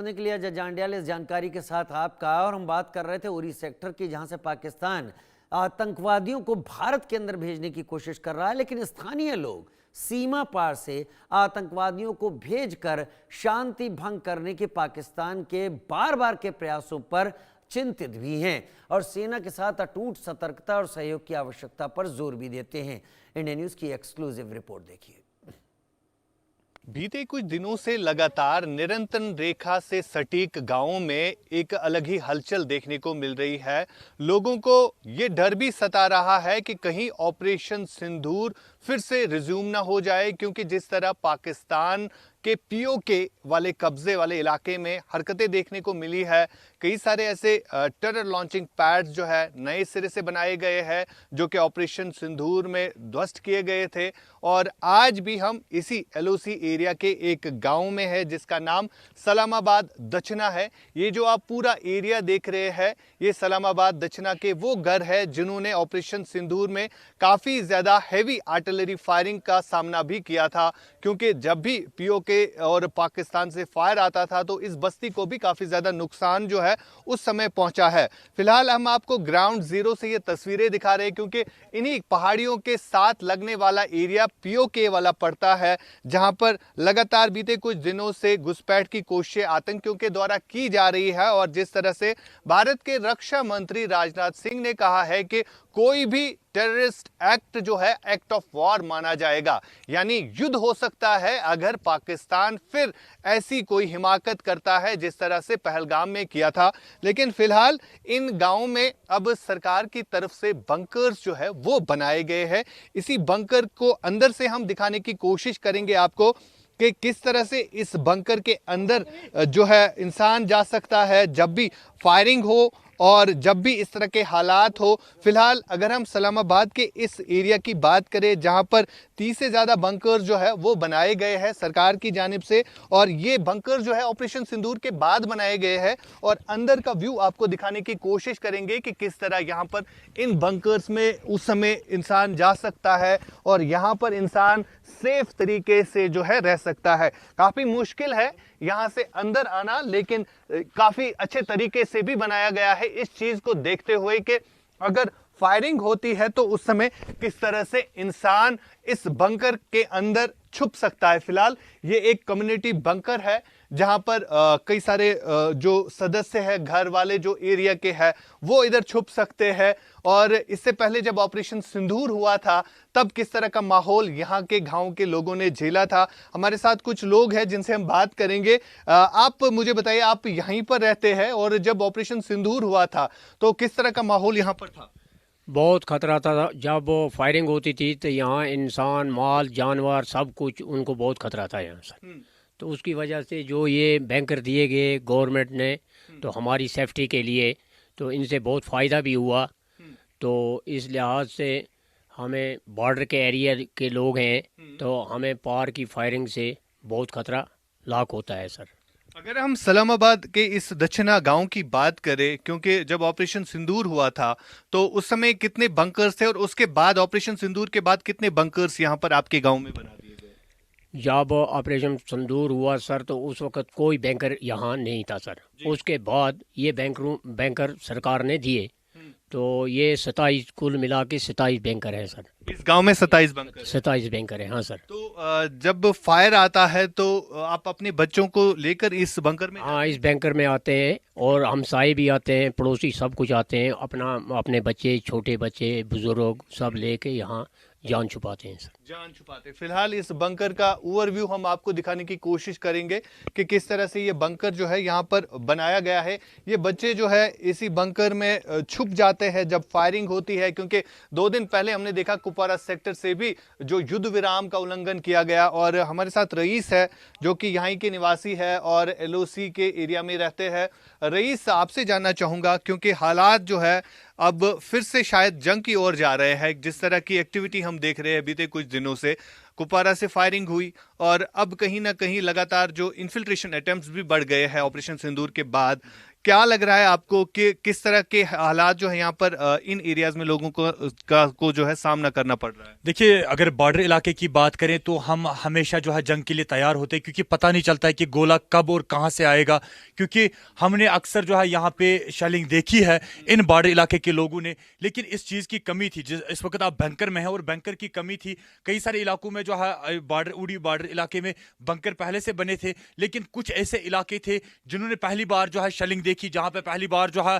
जोड़ने के लिए अजय जांडियाल इस जानकारी के साथ आपका। और हम बात कर रहे थे उरी सेक्टर की, जहां से पाकिस्तान आतंकवादियों को भारत के अंदर भेजने की कोशिश कर रहा है, लेकिन स्थानीय लोग सीमा पार से आतंकवादियों को भेजकर शांति भंग करने के पाकिस्तान के बार बार के प्रयासों पर चिंतित भी हैं और सेना के साथ अटूट सतर्कता और सहयोग की आवश्यकता पर जोर भी देते हैं। इंडिया न्यूज की एक्सक्लूसिव रिपोर्ट देखिए। बीते कुछ दिनों से लगातार निरंतर रेखा से सटीक गांवों में एक अलग ही हलचल देखने को मिल रही है। लोगों को ये डर भी सता रहा है कि कहीं ऑपरेशन सिंदूर फिर से रिज्यूम ना हो जाए, क्योंकि जिस तरह पाकिस्तान के पीओके वाले कब्जे वाले इलाके में हरकतें देखने को मिली है, कई सारे ऐसे टेरर लॉन्चिंग पैड्स जो है नए सिरे से बनाए गए हैं जो कि ऑपरेशन सिंदूर में ध्वस्त किए गए थे। और आज भी हम इसी एलओसी एरिया के एक गांव में है जिसका नाम सलामाबाद दक्षिणा है। ये जो आप पूरा एरिया देख रहे हैं, ये सलामाबाद दक्षिणा के वो घर है जिन्होंने ऑपरेशन सिंदूर में काफ़ी ज़्यादा हैवी आर्टिलरी फायरिंग का सामना भी किया था, क्योंकि जब भी पीओके और पाकिस्तान से फायर आता था तो इस बस्ती को भी काफ़ी ज़्यादा नुकसान जो है उस समय पहुंचा है। फिलहाल हम आपको ग्राउंड जीरो से ये तस्वीरें दिखा रहे हैं, क्योंकि इन्हीं पहाड़ियों के साथ लगने वाला एरिया पीओके वाला पड़ता है, जहां पर लगातार बीते कुछ दिनों से घुसपैठ की कोशिशें आतंकियों के द्वारा की जा रही है। और जिस तरह से भारत के रक्षा मंत्री राजनाथ सिंह ने कहा है कि कोई भी टेररिस्ट एक्ट जो है एक्ट ऑफ वॉर माना जाएगा, यानी युद्ध हो सकता है अगर पाकिस्तान फिर ऐसी कोई हिमाकत करता है जिस तरह से पहलगाम में किया था। लेकिन फिलहाल इन गांवों में अब सरकार की तरफ से बंकर्स जो है वो बनाए गए हैं। इसी बंकर को अंदर से हम दिखाने की कोशिश करेंगे आपको कि किस तरह से इस बंकर के अंदर जो है इंसान जा सकता है जब भी फायरिंग हो और जब भी इस तरह के हालात हो। फिलहाल अगर हम सलामाबाद के इस एरिया की बात करें जहां पर 30 से ज़्यादा बंकर जो है वो बनाए गए हैं सरकार की जानिब से, और ये बंकर जो है ऑपरेशन सिंदूर के बाद बनाए गए हैं, और अंदर का व्यू आपको दिखाने की कोशिश करेंगे कि किस तरह यहाँ पर इन बंकर्स में उस समय इंसान जा सकता है और यहाँ पर इंसान सेफ तरीके से जो है रह सकता है। काफ़ी मुश्किल है यहाँ से अंदर आना, लेकिन काफ़ी अच्छे तरीके से भी बनाया गया है इस चीज़ को देखते हुए कि अगर फायरिंग होती है तो उस समय किस तरह से इंसान इस बंकर के अंदर छुप सकता है। फिलहाल ये एक कम्युनिटी बंकर है जहां पर कई सारे जो सदस्य हैं घर वाले जो एरिया के हैं वो इधर छुप सकते हैं। और इससे पहले जब ऑपरेशन सिंदूर हुआ था तब किस तरह का माहौल यहाँ के गांव के लोगों ने झेला था। हमारे साथ कुछ लोग हैं जिनसे हम बात करेंगे। आप मुझे बताइए, आप यहीं पर रहते हैं और जब ऑपरेशन सिंदूर हुआ था तो किस तरह का माहौल यहाँ पर था? बहुत खतरा था। जब फायरिंग होती थी तो यहाँ इंसान, माल, जानवर सब कुछ उनको बहुत खतरा था यहाँ सर। तो उसकी वजह से जो ये बैंकर दिए गए गवर्नमेंट ने तो हमारी सेफ्टी के लिए, तो इनसे बहुत फ़ायदा भी हुआ। तो इस लिहाज से हमें बॉर्डर के एरिया के लोग हैं तो हमें पार की फायरिंग से बहुत खतरा लाक होता है सर। अगर हम सलामाबाद के इस दक्षिणा गांव की बात करें, क्योंकि जब ऑपरेशन सिंदूर हुआ था तो उस समय कितने बंकर्स थे और उसके बाद ऑपरेशन सिंदूर के बाद कितने बंकर्स यहाँ पर आपके गांव में बना दिए गए? जब ऑपरेशन सिंदूर हुआ सर तो उस वक्त कोई बैंकर यहाँ नहीं था सर। उसके बाद ये बैंकर सरकार ने दिए, तो ये 27 कुल मिला के 27 बैंकर हैं सर। इस गांव में 27 बंकर? 27 बैंकर हैं, हाँ सर। तो जब फायर आता है तो आप अपने बच्चों को लेकर इस बंकर में? हाँ, इस बैंकर में आते हैं और हमसाए भी आते हैं, पड़ोसी सब कुछ आते हैं, अपने बच्चे, छोटे बच्चे, बुजुर्ग सब लेके यहाँ जान छुपाते हैं सर। जान छुपाते। फिलहाल इस बंकर का ओवरव्यू हम आपको दिखाने की कोशिश करेंगे कि किस तरह से ये बंकर जो है यहाँ पर बनाया गया है। ये बच्चे जो है इसी बंकर में छुप जाते हैं जब फायरिंग होती है, क्योंकि 2 दिन पहले हमने देखा कुपवारा सेक्टर से भी जो युद्ध विराम का उल्लंघन किया गया। और हमारे साथ रईस है जो कि यहाँ के निवासी है और एलओसी के एरिया में रहते हैं। रईस, आपसे जानना चाहूँगा, क्योंकि हालात जो है अब फिर से शायद जंग की ओर जा रहे हैं। जिस तरह की एक्टिविटी हम देख रहे हैं बीते कुछ दिनों से, कुपवारा से फायरिंग हुई और अब कहीं ना कहीं लगातार जो इन्फिल्ट्रेशन अटेम्प्ट्स भी बढ़ गए हैं ऑपरेशन सिंदूर के बाद। क्या लग रहा है आपको कि किस तरह के हालात जो है यहाँ पर इन एरियाज में लोगों को जो है सामना करना पड़ रहा है? देखिए, अगर बॉर्डर इलाके की बात करें तो हम हमेशा जो है जंग के लिए तैयार होते हैं, क्योंकि पता नहीं चलता है कि गोला कब और कहां से आएगा। क्योंकि हमने अक्सर जो है यहाँ पे शेलिंग देखी है इन बॉर्डर इलाके के लोगों ने, लेकिन इस चीज़ की कमी थी। इस वक्त आप बैंकर में हैं और बैंकर की कमी थी। कई सारे इलाकों में जो है उड़ी बॉर्डर इलाके में बंकर पहले से बने थे, लेकिन कुछ ऐसे इलाके थे जिन्होंने पहली बार जो है शेलिंग देखी, जहां पे पहली बार जो है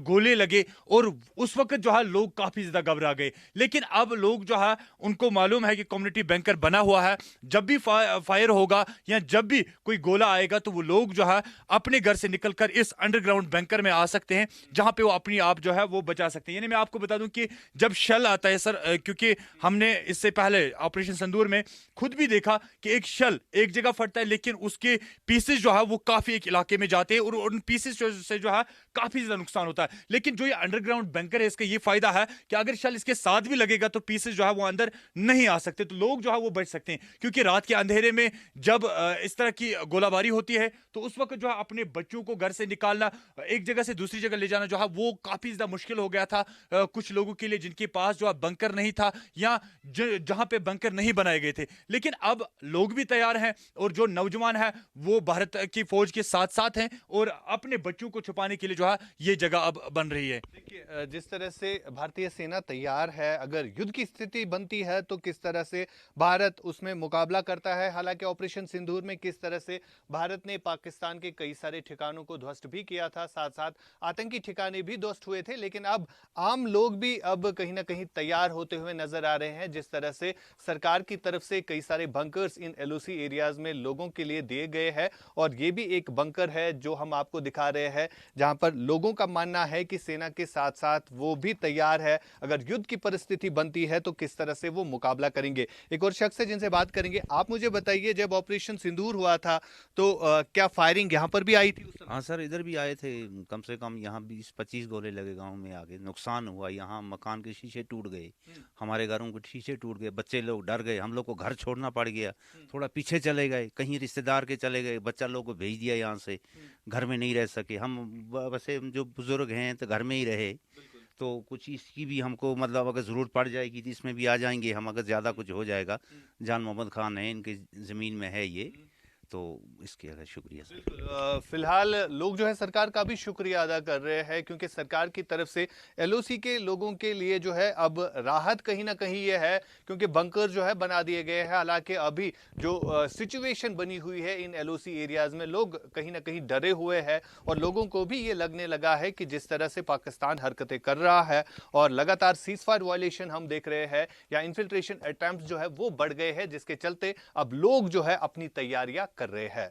गोले लगे, और उस वक्त जो है लोग काफी ज्यादा घबरा गए। लेकिन अब लोग जो है उनको मालूम है कि कम्युनिटी बैंकर बना हुआ है, जब भी फायर होगा या जब भी कोई गोला आएगा तो वो लोग जो है अपने घर से निकलकर इस अंडरग्राउंड बैंकर में आ सकते हैं, जहां पे वो अपनी आप जो है वो बचा सकते हैं। यानी मैं आपको बता दूं कि जब शेल आता है सर, क्योंकि हमने इससे पहले ऑपरेशन सिंदूर में खुद भी देखा कि एक शेल एक जगह फटता है, लेकिन उसके पीसेस जो है वो काफी एक इलाके में जाते हैं और उन पीसेस से जो है काफी ज्यादा नुकसान होता है। लेकिन जो ये अंडरग्राउंड बैंकर है, इसका ये फायदा है कि अगर शेल इसके साथ भी लगेगा तो पीसेस जो है वो अंदर नहीं आ सकते, तो लोग जो है वो बच सकते हैं। क्योंकि रात के अंधेरे में जब इस तरह की गोलाबारी होती है तो उस वक्त जो है अपने बच्चों को घर से निकालना, एक जगह से दूसरी जगह ले जाना जो है वो काफी ज्यादा मुश्किल हो गया था कुछ लोगों के लिए जिनके पास जो है बंकर नहीं था या जहां पे बंकर नहीं बनाए गए थे। लेकिन अब लोग भी तैयार हैं और जो नौजवान है वो भारत की फौज के साथ साथ हैं और अपने बच्चों को छुपाने के लिए जो है ये जगह अब बन रही है। देखिए, जिस तरह से भारतीय सेना तैयार है, अगर युद्ध की स्थिति बनती है तो किस तरह से भारत उसमें मुकाबला करता है। हालांकि ऑपरेशन सिंदूर में किस तरह से भारत ने पाकिस्तान के कई सारे ठिकानों को ध्वस्त भी किया था, साथ साथ आतंकी ठिकाने भी ध्वस्त हुए थे, लेकिन अब आम लोग भी अब कहीं ना कहीं तैयार होते हुए नजर आ रहे हैं। जिस तरह से सरकार की तरफ से कई सारे बंकर्स इन एलओसी एरियाज में लोगों के लिए दिए गए हैं, और ये भी एक बंकर है जो हम आपको दिखा रहे हैं, जहां पर लोगों का मानना है कि सेना के साथ साथ वो भी तैयार है, अगर युद्ध की परिस्थिति बनती है तो किस तरह से वो मुकाबला करेंगे। एक और शख्स है जिनसे बात करेंगे। आप मुझे बताइए, जब ऑपरेशन सिंदूर हुआ था तो क्या फायरिंग यहाँ पर भी आई थी उस समय? हाँ सर, इधर भी आए थे। कम से कम यहाँ 20-25 गोले लगे गांव में, आगे नुकसान हुआ। यहाँ मकान के शीशे टूट गए, हमारे घरों के शीशे टूट गए, बच्चे लोग डर गए, हम लोग को घर छोड़ना पड़ गया, थोड़ा पीछे चले गए, कहीं रिश्तेदार के चले गए, बच्चा लोग को भेज दिया यहाँ से, घर में नहीं रह सके। हम वैसे जो बुजुर्ग हैं तो घर में ही रहे, तो कुछ इसकी भी हमको मतलब अगर ज़रूरत पड़ जाएगी तो इसमें भी आ जाएंगे हम, अगर ज़्यादा कुछ हो जाएगा। जान मोहम्मद खान है, इनकी ज़मीन में है ये, तो इसके लिए शुक्रिया सर। फिलहाल लोग जो है सरकार का भी शुक्रिया अदा कर रहे हैं, क्योंकि सरकार की तरफ से एलओसी के लोगों के लिए जो है अब राहत कहीं ना कहीं ये है, क्योंकि बंकर जो है बना दिए गए हैं। हालांकि अभी जो सिचुएशन बनी हुई है इन एलओसी एरियाज में, लोग कहीं ना कहीं डरे हुए हैं, और लोगों को भी ये लगने लगा है कि जिस तरह से पाकिस्तान हरकतें कर रहा है और लगातार सीजफायर वायलेशन हम देख रहे हैं या इन्फिल्ट्रेशन अटेम्प्ट जो है वो बढ़ गए हैं, जिसके चलते अब लोग जो है अपनी तैयारियां कर रहे हैं।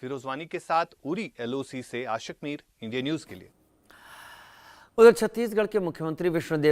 फिरोज वानी के साथ उरी एलओसी से आशिक मीर, इंडिया न्यूज के लिए। उधर छत्तीसगढ़ के मुख्यमंत्री विष्णुदेव